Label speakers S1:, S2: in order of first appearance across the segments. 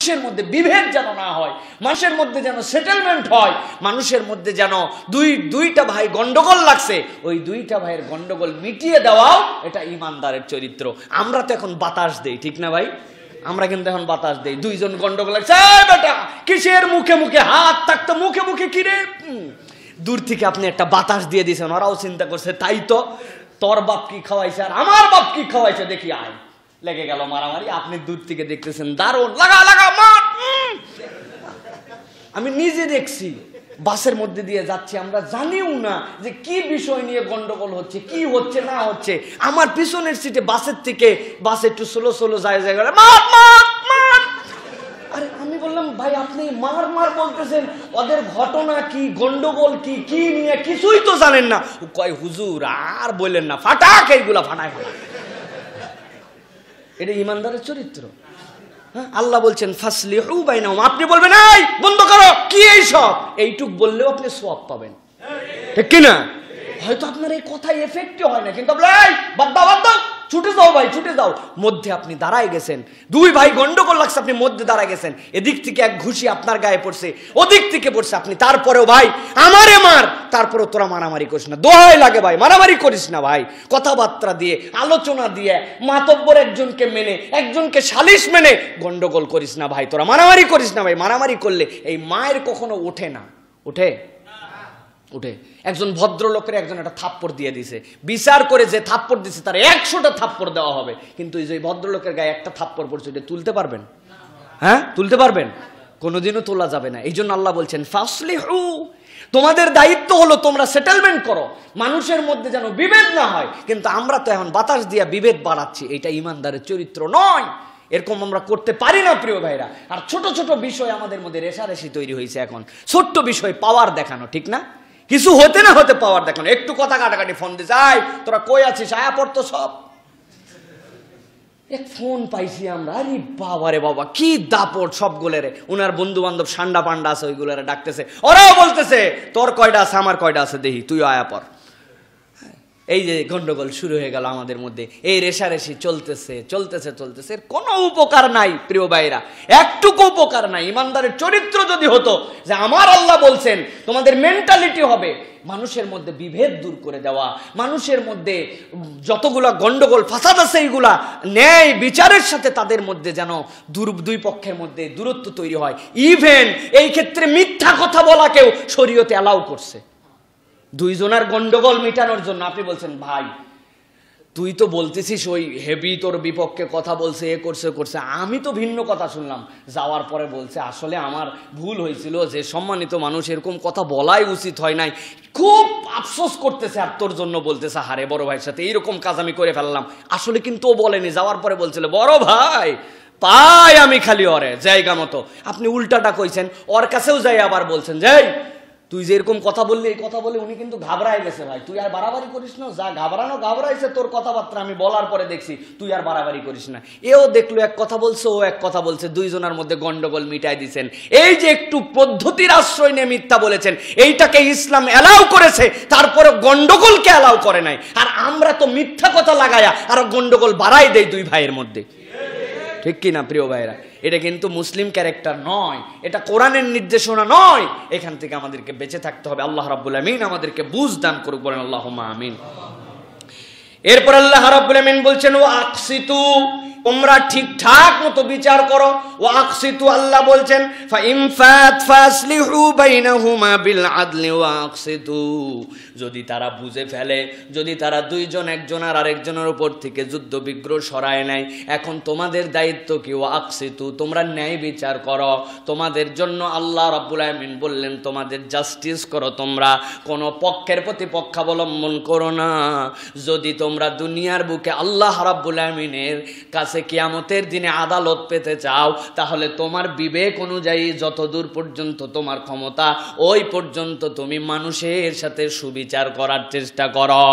S1: মানুষের মধ্যে বিভেদ যেন না হয়, মানুষের মধ্যে যেন সেটেলমেন্ট হয়, মানুষের মধ্যে যেন দুইটা ভাই গন্ডগোল লাগছে, ওই দুইটা ভাইয়ের গন্ডগোল মিটিয়ে দেওয়াও এটা ইমানদারের চরিত্র। আমরা তো এখন বাতাস দেই, ঠিক না ভাই? আমরা কিন্তু এখন বাতাস দেই। দুইজন গন্ডগোল লাগছে, বেটা কিসের মুখে মুখে হাত থাকতো, মুখে মুখে কিরে, দূর থেকে আপনি একটা বাতাস দিয়ে দিয়েছেন, ওরাও চিন্তা করছে তাই তো, তোর বাপ কি খাওয়াইছে আর আমার বাপ কি খাওয়াইছে, দেখি আয়, লেগে গেল মারামারি। আপনি দূর থেকে দেখতেছেন দারুণ, লাগা লাগা মার। আমি নিজে দেখছি, বাসের মধ্যে দিয়ে যাচ্ছি, আমরা জানিও না যে কি বিষয় নিয়ে গন্ডগোল হচ্ছে, কি হচ্ছে না হচ্ছে। আমার পিছনের সিটে বাসের থেকে বাস একটু স্লো স্লো যায়, মার মার মার। আরে আমি বললাম ভাই আপনি মার মার বলতেছেন, ওদের ঘটনা কি, গন্ডগোল কি, কি নিয়ে কিছুই তো জানেন না। কয় হুজুর আর বললেন না, ফাটাক এইগুলা ফাটায় ফাটায়। এটা ইমানদারের চরিত্র। হ্যাঁ, আল্লাহ বলছেন ফাসলিহু বাইনাহুম, আপনি বলবেন এই বন্ধ করো, কি এইসব, এইটুক বললেও আপনি সওয়াব পাবেন, ঠিক কি না? হয়তো আপনার এই কথাই এফেক্টই হয় না, কিন্তু এই বাদ দাও বাদ দাও, ছুটে যাও ভাই ছুটে যাও। মধ্যে আপনি দাঁড়ায় গেছেন, দুই ভাই গন্ডগোল লাগছে, আপনি মধ্যে দাঁড়ায় গেছেন, এদিক থেকে এক ঘুষি আপনার গায়ে পড়ছে, ওদিক থেকে পড়ছে, আপনি তারপরেও ভাই আমারে মার, তারপরেও তোরা মারামারি করিস না, দোহাই লাগে ভাই মারামারি করিস না ভাই। কথাবার্তা দিয়ে, আলোচনা দিয়ে, মাতব্বর একজনকে মেনে, একজনকে সালিশ মেনে গন্ডগোল করিস না ভাই, তোরা মারামারি করিস না ভাই। মারামারি করলে এই মায়ের কখনো ওঠে না, ওঠে উঠে। একজন ভদ্রলোকের একজন একটা থাপ্পড় দিয়ে দিছে, বিচার করে যে থাপ্পড় দিছে তার 100টা থাপ্পড় দেওয়া হবে, কিন্তু এই যে ভদ্রলোকের গায়ে একটা থাপ্পড় পড়ছে, এটা তুলতে পারবেন? হ্যাঁ, তুলতে পারবেন? কোনোদিনও তোলা যাবে না। এই জন্য আল্লাহ বলছেন ফাসলিহু, তোমাদের দায়িত্ব হলো তোমরা সেটেলমেন্ট করো, মানুষের মধ্যে যেন বিভেদ না হয়। কিন্তু আমরা তো এখন বাতাস দিয়া বিভেদ বাড়াচ্ছি, এটা ইমানদারের চরিত্র নয়। এরকম আমরা করতে পারি না প্রিয় ভাইরা। আর ছোট ছোট বিষয় আমাদের মধ্যে রেষারেষি তৈরি হয়েছে এখন, ছোট্ট বিষয় পাওয়ার দেখানো, ঠিক না? কিছু হতে না হতে পাওয়ার দেখানো, একটু কথা কাটাকাটি, ফোন দিছে, আয় তোরা কই আছিস, আয়া পড়তো সব। এক ফোন পাইছি আমরা, আরে বাবা রে বাবা কি দাপট সবগুলোরে, উনার বন্ধু বান্ধব সান্ডা পান্ডা আছে ওইগুলোরে ডাকতেছে, ওরাও বলতেছে তোর কয়টা আছে আমার কয়টা আছে দেখি, তুইও আয়া পর। এই যে গন্ডগোল শুরু হয়ে গেল আমাদের মধ্যে, এই রেষারেষি চলতেছে চলতেছে চলতেছে, এর কোনো উপকার নাই প্রিয় ভাইরা, একটুকু উপকার নাই। ইমানদারের চরিত্র যদি হতো যে আমার আল্লাহ বলছেন, তোমাদের মেন্টালিটি হবে মানুষের মধ্যে বিভেদ দূর করে দেওয়া, মানুষের মধ্যে যতগুলা গন্ডগোল ফাসাদ আছে এইগুলা ন্যায় বিচারের সাথে তাদের মধ্যে যেন দুই পক্ষের মধ্যে দূরত্ব তৈরি হয়। ইভেন এই ক্ষেত্রে মিথ্যা কথা বলাকেও শরীয়তে অ্যালাউ করছে, দুইজনের গন্ডগোল মিটানোর জন্য। আপনি বলছেন ভাই তুই তো বলতেছিস ওই হেভি তোর বিপক্ষে কথা বলছে, এ করছে করছে, আমি তো ভিন্ন কথা শুনলাম। যাওয়ার পরে বলছে আসলে আমার ভুল হয়েছিল, যে সম্মানিত মানুষ এরকম কথা বলাই উচিত হয় নাই, খুব আফসোস করতেছে, আর তোর জন্য বলতেছে হারে বড় ভাইয়ের সাথে এইরকম কাজ আমি করে ফেললাম। আসলে কিন্তু ও বলেনি, যাওয়ার পরে বলছিল বড় ভাই পাই আমি খালি ওরে জায়গা মতো। আপনি উল্টাটা কইছেন, ওর কাছেও যাই আবার বলছেন যাই তুই যে এরকম কথা বললি, এই কথা বলে উনি কিন্তু ঘাবড়ায় গেছে ভাই, তুই আর বাড়াবাড়ি করিস না, যা ঘাবড়ানো ঘাবড়াইছে তোর কথাবার্তা আমি বলার পরে দেখছি, তুই আর বাড়াবাড়ি করিস না। এও দেখলো এক কথা বলছে, ও এক কথা বলছে, দুইজনের মধ্যে গন্ডগোল মিটাই দিচ্ছেন। এই যে একটু পদ্ধতির আশ্রয় নিয়ে মিথ্যা বলেছেন, এইটাকে ইসলাম অ্যালাউ করেছে, তারপরে গন্ডগোলকে অ্যালাউ করে নাই। আর আমরা তো মিথ্যা কথা লাগায়া আর গন্ডগোল বাড়াই দেই দুই ভাইয়ের মধ্যে, ঠিক কি না প্রিয় ভাইরা? এটা কিন্তু মুসলিম ক্যারেক্টার নয়, এটা কোরআনের নির্দেশনা নয়। এখান থেকে আমাদেরকে বেঁচে থাকতে হবে। আল্লাহ রাব্বুল আমিন আমাদেরকে বুঝ দান করুক, বলেন আল্লাহুম্মা আমিন। এরপর আল্লাহ রাব্বুল আমিন বলছেন ওয়া আকসিতু, তোমরা ঠিকঠাক মতো বিচার করো। ওয়া আকসিতু, আল্লাহ বলছেন ফা ইন ফাত ফাসলিহু বাইনাহুমা বিল আদলি ওয়া আকসিতু, যদি তারা বুঝে ফেলে, যদি তারা দুইজন একজন আর আরেকজনের উপর থেকে যুদ্ধ বিগ্রহ সরায় নেয়, এখন তোমাদের দায়িত্ব কি? ওয়া আকসিতু, তোমরা ন্যায় বিচার করো। তোমাদের জন্য আল্লাহ রাব্বুল আমিন বললেন তোমাদের জাস্টিস করো, তোমরা কোনো পক্ষের প্রতি পক্ষাবলম্বন করো না। যদি তোমরা দুনিয়ার বুকে আল্লাহ রাব্বুল আমিনের কাছে কিয়ামতের দিনে আদালত পেতে চাও, তাহলে তোমার বিবেক অনুযায়ী যতদূর পর্যন্ত তোমার ক্ষমতা, ওই পর্যন্ত তুমি মানুষের সাথে সুবিচার করার চেষ্টা করো।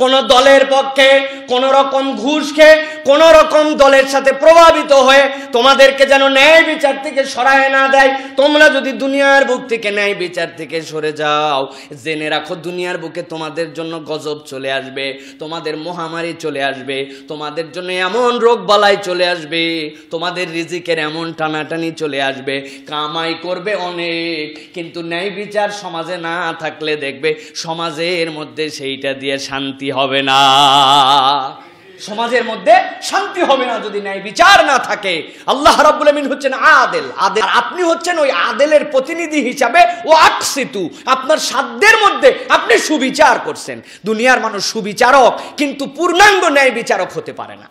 S1: কোন দলের পক্ষে কোন রকম ঘুষ খেয়ে, কোন রকম দলের সাথে প্রভাবিত হয়ে তোমাদেরকে যেন ন্যায় বিচার থেকে সরায় না দেয়। তোমরা যদি দুনিয়ার বুক থেকে ন্যায় বিচার থেকে সরে যাও, জেনে রাখো দুনিয়ার বুকে তোমাদের জন্য গজব চলে আসবে, তোমাদের মহামারী চলে আসবে, তোমাদের জন্য এমন রোগ বালাই চলে আসবে, তোমাদের রিজিকের এমন টানাটানি চলে আসবে, কামাই করবে অনেক, কিন্তু ন্যায় বিচার সমাজে না থাকলে দেখবে সমাজের মধ্যে সেইটা দিয়ে শান্তি হবে না। সমাজের মধ্যে শান্তি হবে না যদি ন্যায় বিচার না থাকে। আল্লাহ রাব্বুল আমিন হচ্ছেন আদেল, আদেল, আপনি হচ্ছেন ওই আদেলের প্রতিনিধি হিসাবে। ও আকসিতু, আপনার সাধ্যের মধ্যে আপনি সুবিচার করছেন। দুনিয়ার মানুষ সুবিচারক কিন্তু পূর্ণাঙ্গ ন্যায় বিচারক হতে পারে না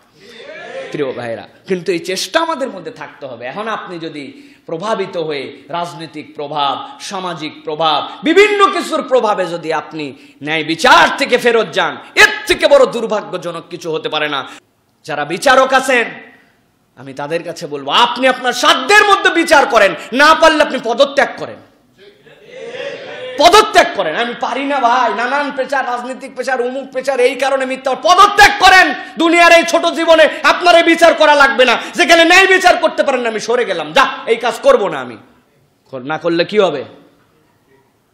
S1: প্রিয় ভাইরা, কিন্তু এই চেষ্টা আমাদের মধ্যে থাকতে হবে। এখন আপনি যদি প্রভাবিত হয়ে রাজনৈতিক প্রভাব, সামাজিক প্রভাব, বিভিন্ন কিছুর প্রভাবে যদি আপনি ন্যায় বিচার থেকে ফেরত যান, এর থেকে বড় দুর্ভাগ্যজনক কিছু হতে পারে না। যারা বিচারক আছেন আমি তাদের কাছে বলবো, আপনি আপনার সাধ্যের মধ্যে বিচার করেন, না পারলে আপনি পদত্যাগ করেন, পদত্যাগ করেন। আমি পারি না ভাই, নানান পেশার, রাজনৈতিক পেশার, অমুক পেশার, এই কারণে মিথ্যা, পদত্যাগ করেন। দুনিয়ার এই ছোট জীবনে আপনার এই বিচার করা লাগবে না। যেখানে ন্যায় বিচার করতে পারেন না, আমি সরে গেলাম, যা এই কাজ করব না। আমি না করলে কি হবে?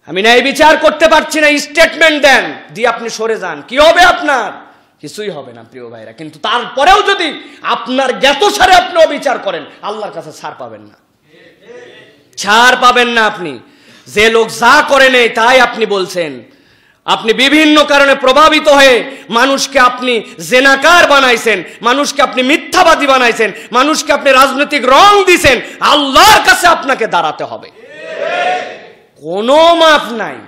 S1: আমি ন্যায় বিচার করতে পারছি না, স্টেটমেন্ট দেন, দিয়ে আপনি সরে যান, কি হবে? আপনার কিছুই হবে না প্রিয় ভাইরা। কিন্তু তারপরেও যদি আপনার জ্ঞাতসারে আপনি অবিচার করেন, আল্লাহর কাছে ছাড় পাবেন না, ছাড় পাবেন না। আপনি যে লোক যা করে নেই তাই আপনি বলছেন, আপনি বিভিন্ন কারণে প্রভাবিত হয়ে মানুষকে আপনি জেনাকার বানাইছেন, মানুষকে আপনি মিথ্যাবাদী বানাইছেন, মানুষকে আপনি রাজনৈতিক রং দিছেন, আল্লাহর কাছে আপনাকে দাঁড়াতে হবে, কোনো মাফ নাই।